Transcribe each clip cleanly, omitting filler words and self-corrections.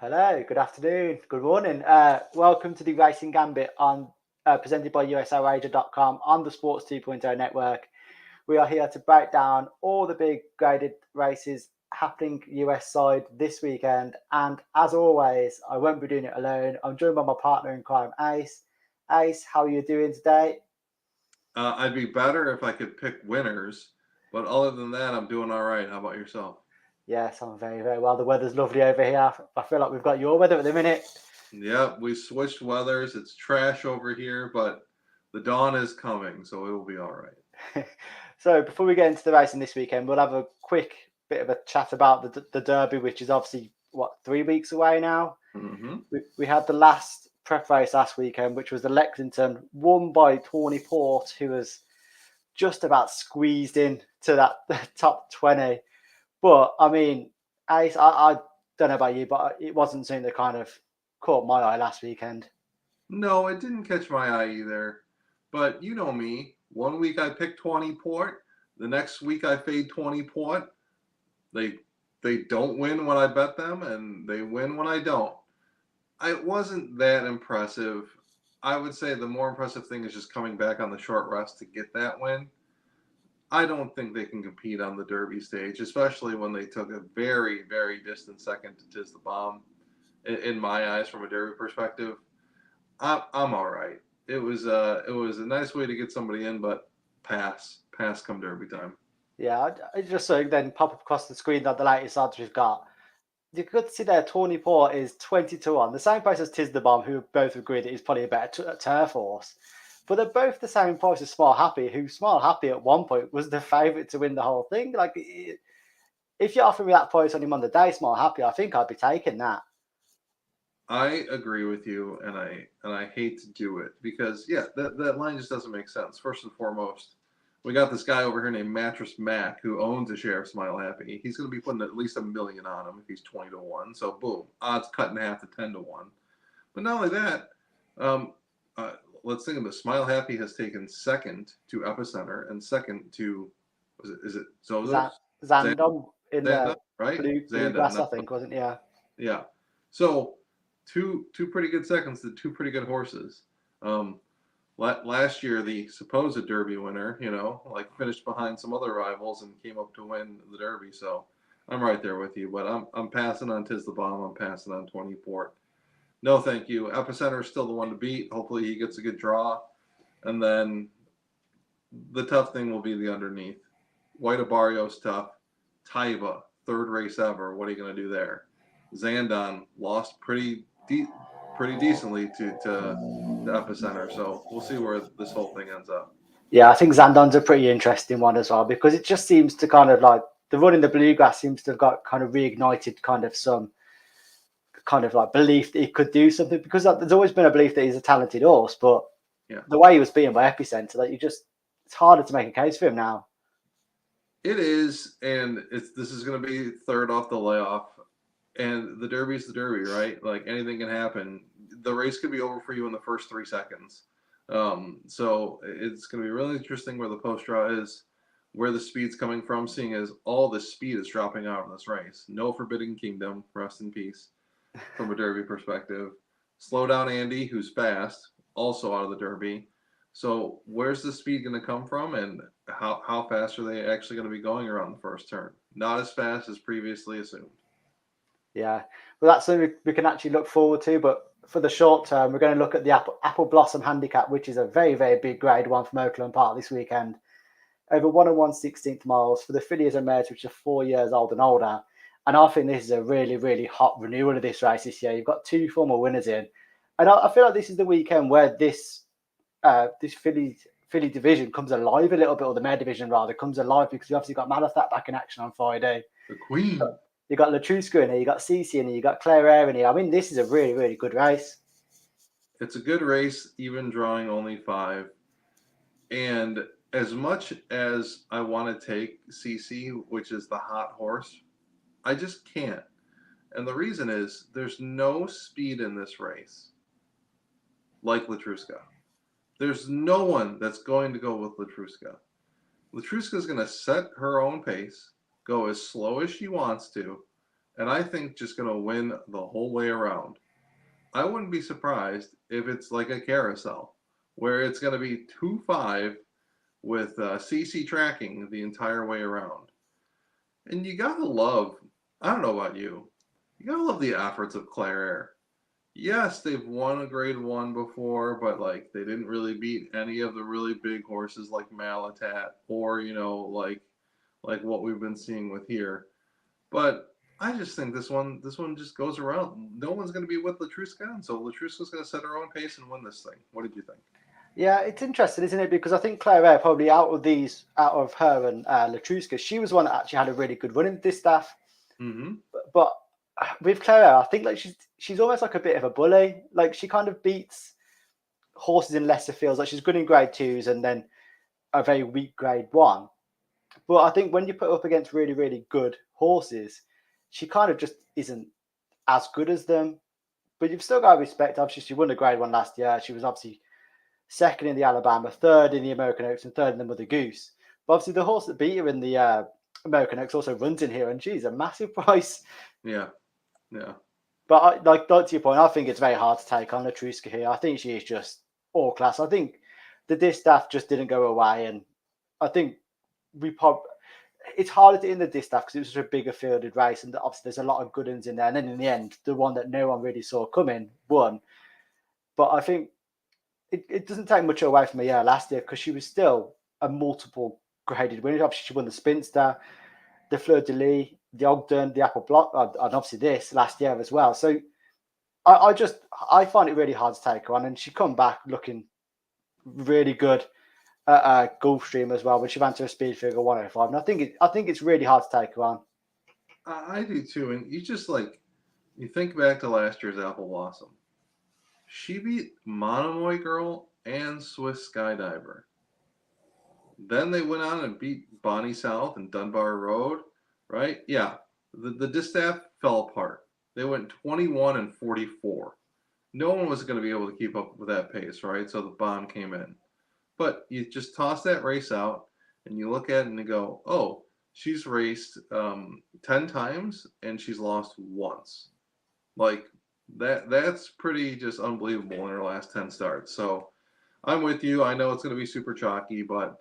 Hello, good afternoon, good morning. Welcome to the Racing Gambit on presented by USAwager.com on the Sports 2.0 network. We are here to break down all the big graded races happening US side this weekend. And as always, I won't be doing it alone. I'm joined by my partner in crime, Ace. Ace, how are you doing today? I'd be better if I could pick winners, but other than that, I'm doing all right. How about yourself? Yes, I'm very, very well. The weather's lovely over here. I feel like we've got your weather at the minute. Yep, we switched weathers. It's trash over here, but the dawn is coming, so it will be all right. So before we get into the racing this weekend, we'll have a quick bit of a chat about the Derby, which is obviously, 3 weeks away now. Mm-hmm. We had the last prep race last weekend, which was the Lexington, won by Tawny Port, who was just about squeezed in to that top 20. But I mean, Ace, I don't know about you, but it wasn't something that kind of caught my eye last weekend. No, it didn't catch my eye either. But you know me. One week I pick 20 port. The next week I fade 20 port. They they don't win when I bet them, and they win when I don't. It wasn't that impressive. I would say the more impressive thing is just coming back on the short rest to get that win. I don't think they can compete on the Derby stage, especially when they took a very, very distant second to Tiz the Bomb. In my eyes, from a Derby perspective, I'm all right. It was a nice way to get somebody in, but pass come Derby time. Yeah, I just so then pop up across the screen that the latest odds we've got. You could see there, Tawny Port is 20-1, the same price as Tiz the Bomb, who both agree that he's probably a better turf horse. But they're both the same price as Smile Happy, who Smile Happy at one point was the favourite to win the whole thing. Like, if you offer me that price on him on the day, Smile Happy, I think I'd be taking that. I agree with you, and I hate to do it because yeah, that line just doesn't make sense. First and foremost, we got this guy over here named Mattress Mac who owns a share of Smile Happy. He's going to be putting at least $1 million on him if he's 20-1. So boom, odds cut in half to 10-1. But not only that, um, uh, let's think of this. Smile Happy has taken second to Epicenter and second to is it Zozos? Zan- Zandon in Zanda, the right? Zanda, bluegrass, I not think, wasn't it? Yeah. yeah. So two pretty good seconds to two pretty good horses. Um, last year, the supposed Derby winner, like finished behind some other rivals and came up to win the Derby. So I'm right there with you, but I'm passing on Tiz the Bomb. I'm passing on 20 Port. No, thank you. Epicenter is still the one to beat. Hopefully, he gets a good draw, and then the tough thing will be the underneath. White Barrio's tough. Taiba, third race ever. What are you going to do there? Zandon lost pretty decently to Epicenter. So we'll see where this whole thing ends up. Yeah, I think Zandon's a pretty interesting one as well because it just seems to kind of like the run in the bluegrass seems to have got kind of reignited kind of some kind of like belief that he could do something because there's always been a belief that he's a talented horse, but Yeah, the way he was beaten by Epicenter, that it's harder to make a case for him now. it is, and this is going to be third off the layoff, and the Derby's the Derby, right? Like anything can happen. The race could be over for you in the first 3 seconds. So it's going to be really interesting where the post draw is, where the speed's coming from, seeing as all the speed is dropping out in this race. No Forbidden Kingdom, rest in peace, from a Derby perspective. Slow down Andy, who's fast, also out of the Derby. So where's the speed going to come from, and how fast are they actually going to be going around the first turn? Not as fast as previously assumed. Yeah, well, that's something we can actually look forward to. But for the short term, we're going to look at the Apple Blossom Handicap, which is a very, very big grade one from Oakland Park this weekend. Over 1 1/16 miles for the fillies and mares, which are 4 years old and older. And I think this is a really, really hot renewal of this race this year. You've got two former winners in. And I feel like this is the weekend where this filly division comes alive a little bit, or the mare division rather comes alive, because you obviously got Malathat back in action on Friday. The Queen. You got Latruska in here, you got Cece in here, you got Claire Air in here. I mean, this is a really, really good race. It's a good race, even drawing only 5. And as much as I want to take CC, which is the hot horse, I just can't. And the reason is there's no speed in this race like Latruska. There's no one that's going to go with Latruska. Latruska is going to set her own pace, go as slow as she wants to, and I think just going to win the whole way around. I wouldn't be surprised if it's like a carousel, where it's going to be 2-5 with CC tracking the entire way around. And you got to love, I don't know about you, you got to love the efforts of Claire Air. Yes, they've won a grade 1 before, but like they didn't really beat any of the really big horses like Malatat or, like what we've been seeing with here. But I just think this one just goes around. No one's going to be with Latruska, and so Latruska's going to set her own pace and win this thing. What did you think? Yeah, it's interesting, isn't it? Because I think Claire Air probably out of her and Latruska, she was one that actually had a really good run in this staff. Mm-hmm. But with Claire Air, I think like she's almost like a bit of a bully. Like she kind of beats horses in lesser fields. Like she's good in grade 2s and then a very weak grade 1. But I think when you put her up against really, really good horses, she kind of just isn't as good as them. But you've still got to respect. Obviously, she won the grade 1 last year. She was obviously second in the Alabama, third in the American Oaks, and third in the Mother Goose. But obviously, the horse that beat her in the American Oaks also runs in here, and she's a massive price. Yeah. But like to your point, I think it's very hard to take on Latruska here. I think she is just all class. I think the distaff just didn't go away, and I think it's harder to in the distaff because it was such a bigger fielded race, and obviously there's a lot of good ones in there. And then in the end, the one that no one really saw coming won. But I think it doesn't take much away from her last year because she was still a multiple graded winner. Obviously, she won the Spinster, the Fleur de Lis, the Ogden, the Apple Block, and obviously this last year as well. So I find it really hard to take her on, and she come back looking really good at Gulfstream as well when she ran to a speed figure 105. And I think it's really hard to take her on. I do too, and you think back to last year's Apple Blossom. She beat Monomoy Girl and Swiss Skydiver. Then they went on and beat Bonnie South and Dunbar Road, right? Yeah, the distaff fell apart. They went 21 and 44. No one was going to be able to keep up with that pace, right? So the bomb came in. But you just toss that race out and you look at it and you go, oh, she's raced 10 times and she's lost once. Like that's pretty just unbelievable in her last 10 starts. So I'm with you. I know it's going to be super chalky, but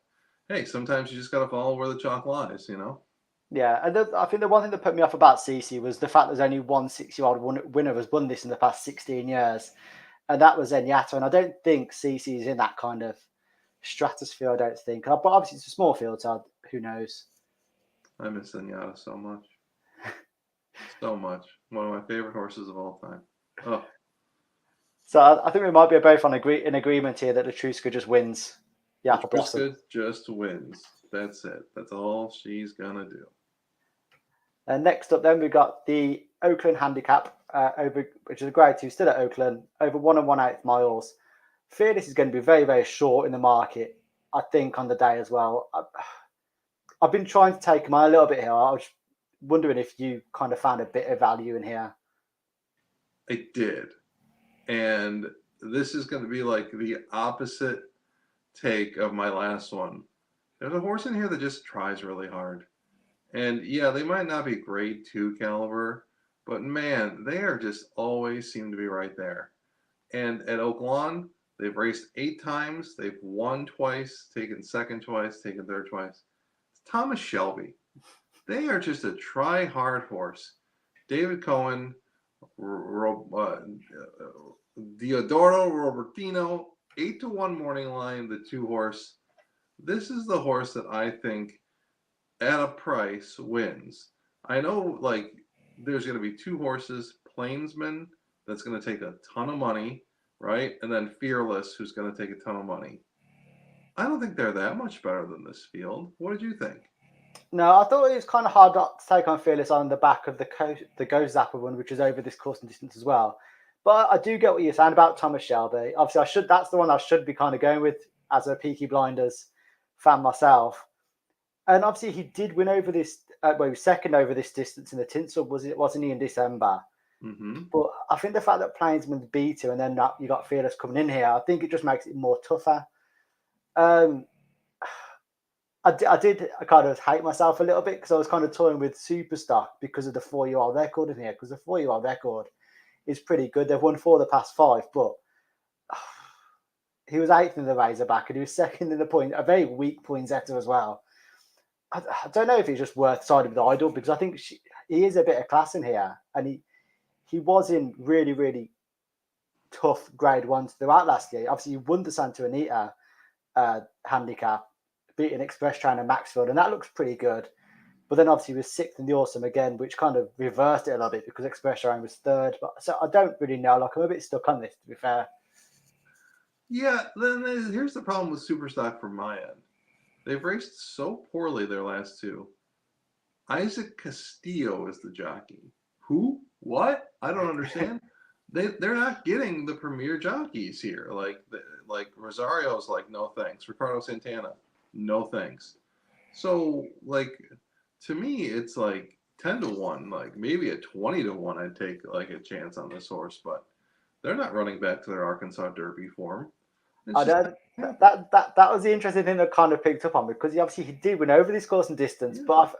hey, sometimes you just got to follow where the chalk lies, you know? Yeah, and I think the one thing that put me off about CC was the fact there's only one 6-year-old winner has won this in the past 16 years, and that was Zenyatta. And I don't think CC is in that kind of stratosphere, I don't think. But obviously it's a small field, so who knows? I miss Zenyatta so much. So much. One of my favorite horses of all time. Oh. So I think we might be both on in agreement here that Latruska just wins the Apple Blossom. Latruska just wins. That's it. That's all she's going to do. And next up then we've got the Oakland Handicap, which is a grade 2, still at Oakland, over 1 1/8 miles. Fear this is going to be very, very short in the market, I think, on the day as well. I've been trying to take them on a little bit here. I was wondering if you kind of found a bit of value in here. I did. And this is going to be like the opposite take of my last one. There's a horse in here that just tries really hard. And yeah, they might not be grade 2 caliber, but man, they are just always seem to be right there. And at Oaklawn, they've raced 8 times. They've won twice, taken second twice, taken third twice. It's Thomas Shelby. They are just a try-hard horse. David Cohen, Diodoro Robertino, 8-1 morning line, the 2 horse. This is the horse that I think at a price wins. I know like there's going to be 2 horses, Plainsman, that's going to take a ton of money, right? And then Fearless, who's going to take a ton of money. I don't think they're that much better than this field. What did you think? No, I thought it was kind of hard not to take on Fearless on the back of the Go Zapper one, which is over this course and distance as well. But I do get what you're saying about Thomas Shelby. Obviously, that's the one I should be kind of going with as a Peaky Blinders fan myself. And obviously, he did win over this. He was second over this distance in the Tinsel, wasn't he, in December? Mm-hmm. But I think the fact that Plainsman beat him and then you got Fearless coming in here, I think it just makes it more tougher. I did kind of hate myself a little bit because I was kind of toying with Superstock because of the 4-year-old record in here. Because the 4-year-old record is pretty good. They've won 4 of the past 5, but he was 8th in the Razorback and he was 2nd in the point, a very weak poinsettia as well. I don't know if he's just worth siding with Idol because I think he is a bit of class in here, and he was in really, really tough grade ones throughout last year. Obviously, he won the Santa Anita handicap, beating Express Trainer Maxfield, and that looks pretty good. But then obviously he was 6th in the Awesome again, which kind of reversed it a little bit because Express Trainer was 3rd. But so I don't really know. Like, I'm a bit stuck on this, to be fair. Yeah, then here's the problem with Superstock from my end. They've raced so poorly their last 2. Isaac Castillo is the jockey. Who? What? I don't understand. They're not getting the premier jockeys here. Like Rosario's like, no thanks. Ricardo Santana, no thanks. So like, to me, it's like 10-1. Like maybe a 20-1. I'd take like a chance on this horse, but they're not running back to their Arkansas Derby form. That was the interesting thing that kind of picked up on me because he did win over this course and distance, yeah. But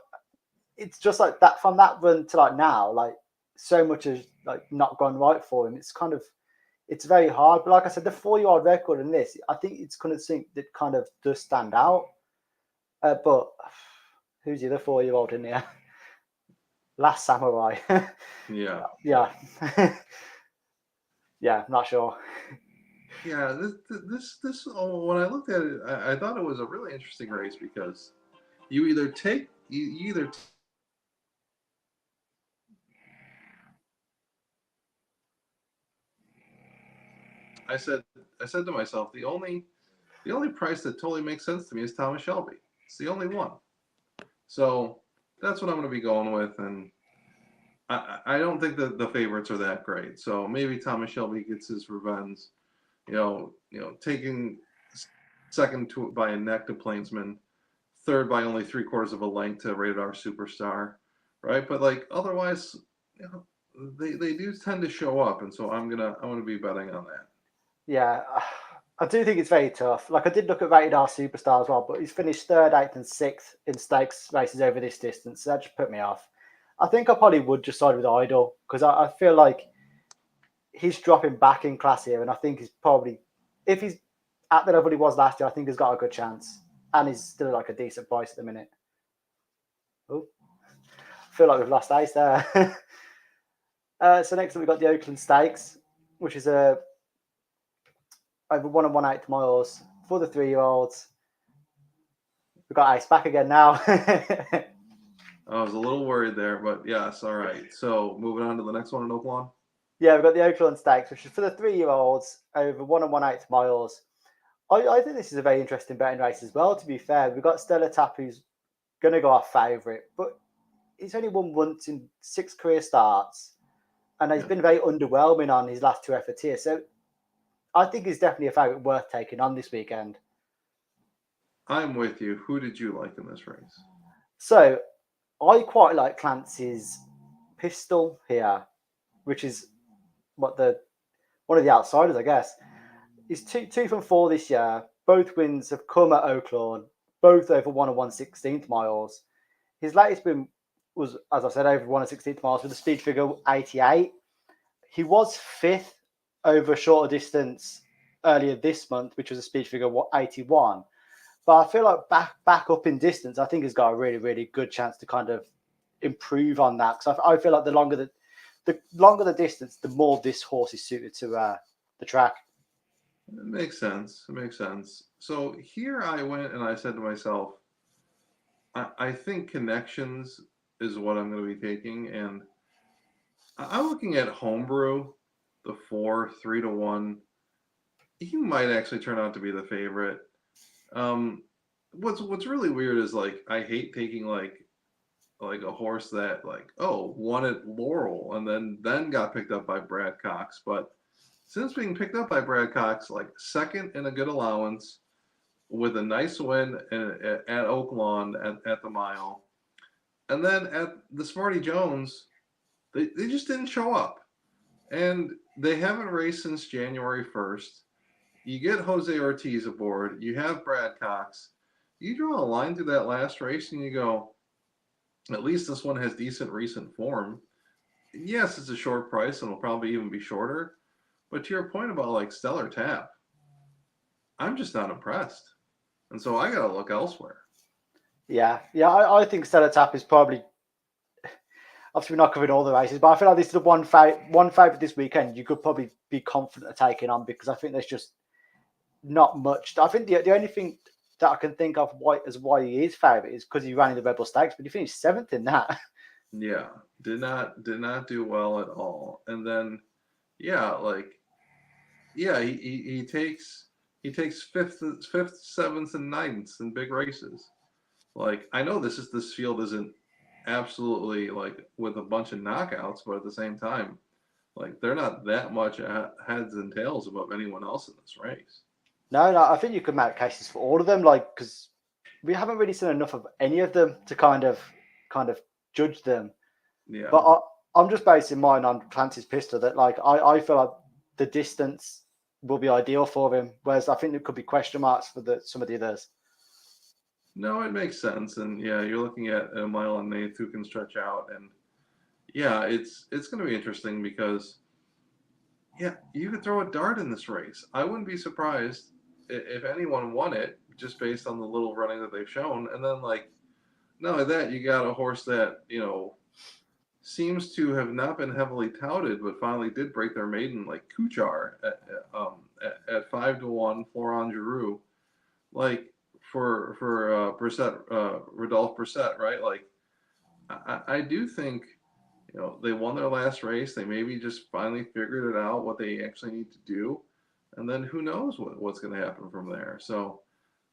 it's just like that from that run to like now, like so much has like not gone right for him. It's very hard. But like I said, the 4-year-old record in this, I think it's kind of something that kind of does stand out. But who's the other 4-year-old in there? Last Samurai. Yeah. Yeah. Yeah, I'm not sure. Yeah, this when I looked at it, I thought it was a really interesting race because you either take I said to myself, the only price that totally makes sense to me is Thomas Shelby. It's the only one. So that's what I'm going to be going with, and I don't think that the favorites are that great. So maybe Thomas Shelby gets his revenge. Taking 2nd by a neck to Plainsman, 3rd by only 3/4 of a length to Rated R Superstar, right? But like otherwise, they do tend to show up, and so I'm gonna be betting on that. Yeah, I do think it's very tough. Like I did look at Rated R Superstar as well, but he's finished 3rd, 8th, and 6th in stakes races over this distance. So that just put me off. I think I probably would just side with Idol because I feel like he's dropping back in class here, and I think he's probably, if he's at the level he was last year, I think he's got a good chance, and he's still like a decent price at the minute. Oh, I feel like we've lost Ace there. So next up we've got the Oakland Stakes, which is over 1 1/8 miles for the 3-year-olds. We've got Ace back again now. I was a little worried there, but yes, all right. So moving on to the next one in Oaklawn. Yeah, we've got the Oaklawn Stakes, which is for the 3-year-olds over 1 1/8 miles. I think this is a very interesting betting race as well, to be fair. We've got Stella Tap, who's going to go our favourite, but he's only won once in 6 career starts, and he's been very underwhelming on his last 2 efforts here. So I think he's definitely a favourite worth taking on this weekend. I'm with you. Who did you like in this race? So I quite like Clancy's Pistol here, which is one of the outsiders, I guess. He's 2 from 4 this year. Both wins have come at Oaklawn, both over 1 1/16 miles. His latest win was, as I said, over 1 1/16 miles with a speed figure 88. He was 5th over a shorter distance earlier this month, which was a speed figure 81. But I feel like back up in distance, I think he's got a really, really good chance to kind of improve on that. Because I feel like the longer the distance, the more this horse is suited to the track. It makes sense. So here I went and I said to myself, I think Connections is what I'm going to be taking, and I'm looking at Homebrew, the 4, 3-1. He might actually turn out to be the favorite. What's really weird is like I hate taking like a horse that won at Laurel and then got picked up by Brad Cox, but since being picked up by Brad Cox, like 2nd in a good allowance with a nice win at Oaklawn at the mile, and then at the Smarty Jones, they just didn't show up, and they haven't raced since January 1st. You get Jose Ortiz aboard. You have Brad Cox. you draw a line through that last race and you go, at least this one has decent recent form. Yes, it's a short price and will probably even be shorter. But to your point about like Stellar Tap, I'm just not impressed. And so I got to look elsewhere. Yeah, I think Stellar Tap is probably, obviously we're not covering all the races, but I feel like this is the one favourite this weekend you could probably be confident of taking on, because I think there's just not much. I think the only thing that I can think of why he is favourite is because he ran in the Rebel Stakes, but he finished 7th in that. Yeah, did not do well at all. And then, yeah, like, yeah, he takes fifth, seventh, and ninth in big races. Like, I know this field isn't absolutely like with a bunch of knockouts, but at the same time, like they're not that much heads and tails above anyone else in this race. No, I think you could make cases for all of them, like, because we haven't really seen enough of any of them to kind of judge them. Yeah. But I'm just basing mine on Clancy's pistol. That, like, I feel like the distance will be ideal for him, whereas I think there could be question marks for some of the others. No, it makes sense, and yeah, you're looking at a mile and eighth who can stretch out, and yeah, it's going to be interesting because yeah, you could throw a dart in this race. I wouldn't be surprised if anyone won it just based on the little running that they've shown, and then like not only that, you got a horse that seems to have not been heavily touted, but finally did break their maiden, like Kuchar at 5-1, Florent Giroux, like for Brissett, Rodolphe Brissett, right? Like I do think they won their last race. They maybe just finally figured it out what they actually need to do, and then who knows what's going to happen from there. So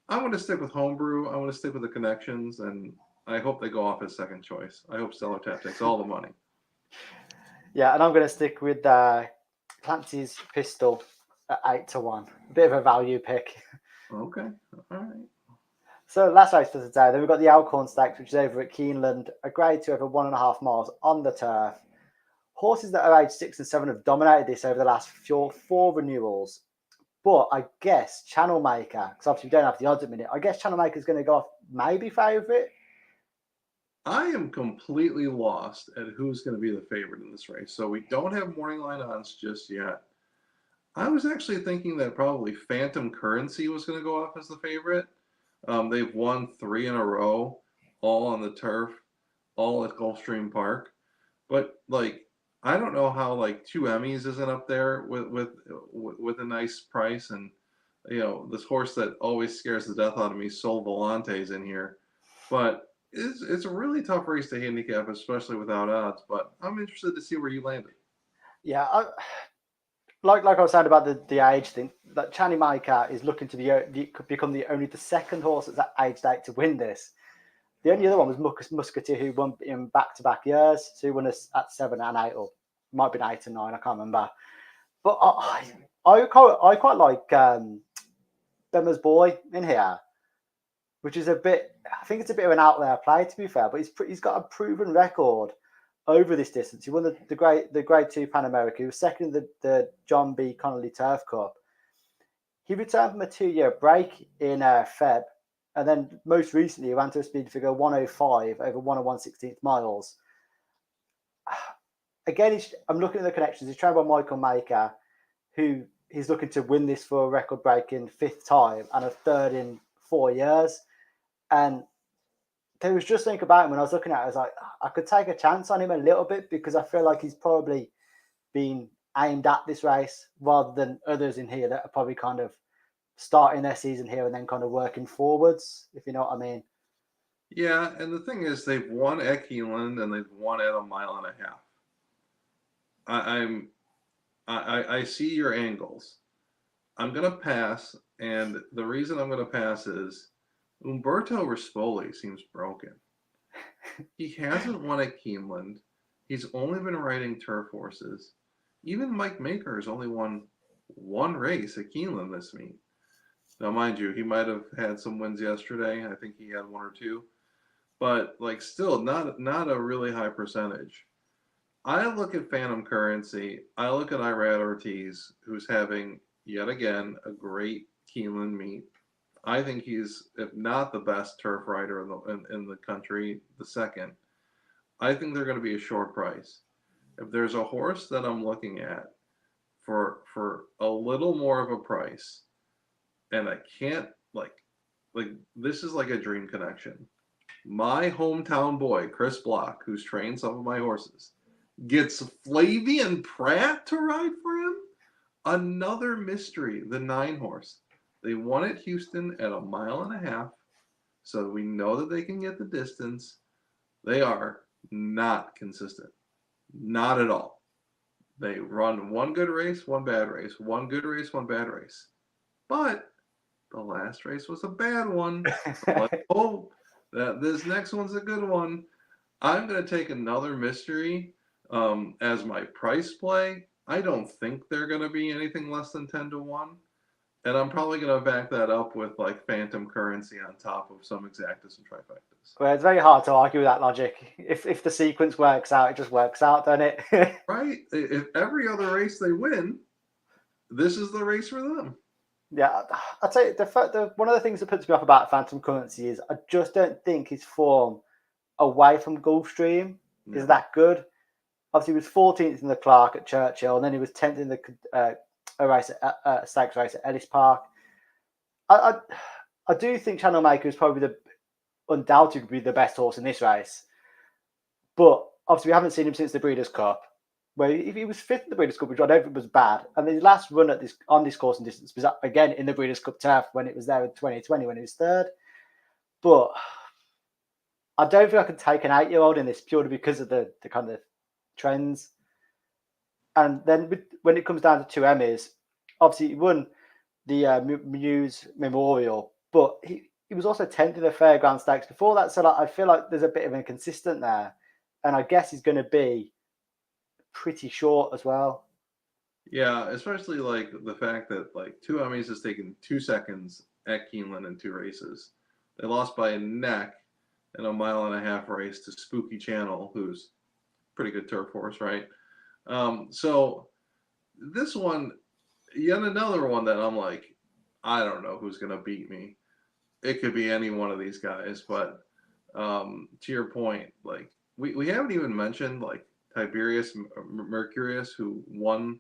I'm going to stick with Homebrew. I'm going to stick with the connections, and I hope they go off as second choice. I hope Stellar Tap takes all the money. Yeah, and I'm going to stick with Clancy's pistol at 8-1. A bit of a value pick. Okay, all right. So last race for today, then we've got the Elkhorn Stakes, which is over at Keeneland, a grade 2 over 1.5 miles on the turf. Horses that are age 6 and 7 have dominated this over the last four renewals. But I guess Channel Maker, because obviously we don't have the odds at the minute, I guess Channel Maker is going to go off maybe favourite. I am completely lost at who's going to be the favorite in this race. So we don't have morning line odds just yet. I was actually thinking that probably Phantom Currency was going to go off as the favorite. They've won 3 in a row, all on the turf, all at Gulfstream Park. But like, I don't know how like 2 Emmys isn't up there with a nice price, and this horse that always scares the death out of me, Sol Volante's in here. But it's a really tough race to handicap, especially without odds. But I'm interested to see where you landed. Yeah, like I was saying about the age thing, that Channel Maker is looking to become the second horse that's at age 8 to win this. The only other one was Musketeer, who won in back-to-back years. So he won us at 7 and 8, or might have been 8 and 9, I can't remember. But I quite like Bemmer's Boy in here, which is I think it's a bit of an outlier play, to be fair, but he's got a proven record over this distance. He won the grade 2 Pan America. He was second in the John B. Connolly Turf Cup. He returned from a 2-year break in Feb, and then most recently he ran to a speed figure 105 over 1 1/16 miles. Again, I'm looking at the connections. He's trained by Michael Maker, who he's looking to win this for a record-breaking 5th time and a 3rd in 4 years. And there was just something about him when I was looking at it, I was like, I could take a chance on him a little bit, because I feel like he's probably been aimed at this race rather than others in here that are probably kind of starting their season here and then kind of working forwards, if you know what I mean. Yeah, and the thing is, they've won at Keeneland and they've won at 1.5 miles. I see your angles. I'm gonna pass, and the reason I'm gonna pass is Umberto Rispoli seems broken. He hasn't won at Keeneland. He's only been riding turf horses. Even Mike Maker has only won 1 race at Keeneland this meet. Now, mind you, he might have had some wins yesterday. I think he had 1 or 2, but like still not a really high percentage. I look at Phantom Currency. I look at Irad Ortiz, who's having yet again a great Keeneland meet. I think he's, if not the best turf rider in the country, the second. I think they're going to be a short price. If there's a horse that I'm looking at for a little more of a price, and I can't like this is like a dream connection. My hometown boy, Chris Block, who's trained some of my horses, gets Flavian Pratt to ride for him. Another mystery, the 9 horse. They won at Houston at 1.5 miles, so we know that they can get the distance. They are not consistent. Not at all. They run one good race, one bad race, one good race, one bad race. But the last race was a bad one. So let's hope that this next one's a good one. I'm going to take another mystery as my price play. I don't think they're going to be anything less than 10 to 1. And I'm probably going to back that up with like phantom currency on top of some exactas and trifectas. Well, it's very hard to argue with that logic. If the sequence works out, it just works out, doesn't it? Right? If every other race they win, this is the race for them. Yeah, I'd say one of the things that puts me off about phantom currency is I just don't think his form away from Gulfstream is that good. Obviously, he was 14th in the Clark at Churchill, and then he was 10th in the stakes race at Ellis Park. I do think Channel Maker is probably undoubtedly the best horse in this race, but obviously we haven't seen him since the Breeders' Cup, where if he was 5th in the Breeders' Cup, which I don't think was bad, and his last run on this course and distance was again in the Breeders' Cup turf when it was there in 2020 when he was 3rd. But I don't think I could take an 8-year-old in this purely because of the kind of trends. And then when it comes down to 2 Emmys, obviously he won the Muse Memorial, but he was also 10th in the Fairground Stakes before that. So I feel like there's a bit of inconsistent there. And I guess he's going to be pretty short as well. Yeah, especially like the fact that like 2 Emmys has taken 2 seconds at Keeneland in 2 races. They lost by a neck in a 1.5 mile race to Spooky Channel, who's pretty good turf horse, right? So this one, yet another one that I'm like, I don't know who's going to beat me. It could be any one of these guys, but to your point, like we haven't even mentioned like Tiberius Mercurius, who won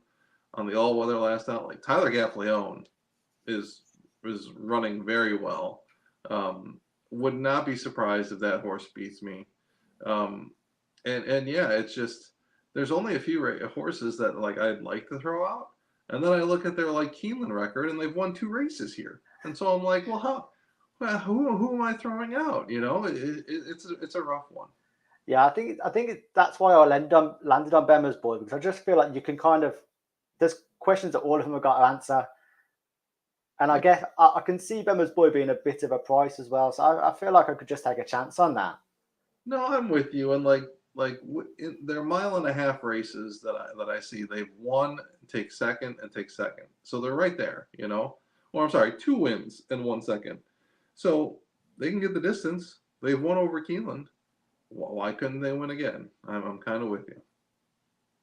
on the all-weather last out. Like Tyler Gaffleone is running very well. Would not be surprised if that horse beats me. And yeah, it's just there's only a few horses that like I'd like to throw out, and then I look at their like Keeneland record, and they've won 2 races here, and so I'm like, well, who am I throwing out? You know, it's a rough one. Yeah, I think that's why I landed on Bema's Boy, because I just feel like you can kind of there's questions that all of them have got to answer, and I guess I can see Bema's Boy being a bit of a price as well. So I feel like I could just take a chance on that. No, I'm with you, and like their 1.5 mile races that I see, they've won, take second, and take second, so they're right there, you know. Or I'm sorry, 2 wins and 1 second, so they can get the distance. They've won over Keeneland. Why couldn't they win again? I'm kind of with you.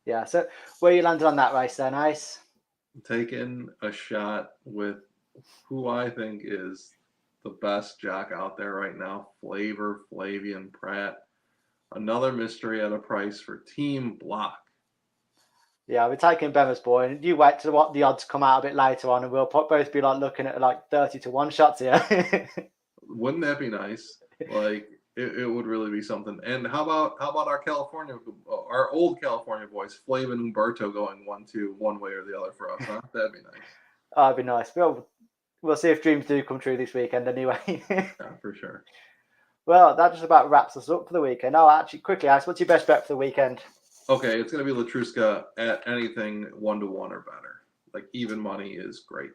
Yeah. So where you landed on that race then, Ice? Taking a shot with who I think is the best jock out there right now, Flavian Pratt. Another mystery at a price for Team Block. Yeah, we're taking Bema's Boy, and you wait to what the odds come out a bit later on, and we'll both be like looking at like 30 to 1 shots here. Wouldn't that be nice? Like it would really be something. And how about our old California boys, Flav and Umberto, going 1-2 one way or the other for us, huh? That'd be nice. That'd be nice. We'll see if dreams do come true this weekend anyway. Yeah, for sure. Well, that just about wraps us up for the weekend. Oh, actually, quickly, Ice, what's your best bet for the weekend? Okay, it's going to be Latruska at anything 1 to 1 or better. Like even money is great.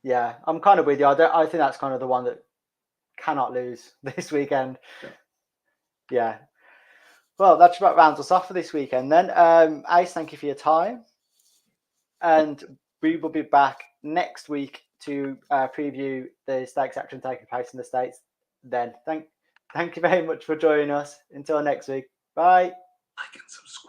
Yeah, I'm kind of with you. I think that's kind of the one that cannot lose this weekend. Yeah. Well, that just about rounds us off for this weekend then. Ice, thank you for your time. And we will be back next week to preview the stakes action taking place in the States. Then thank you very much for joining us. Until next week. Bye. Like and subscribe.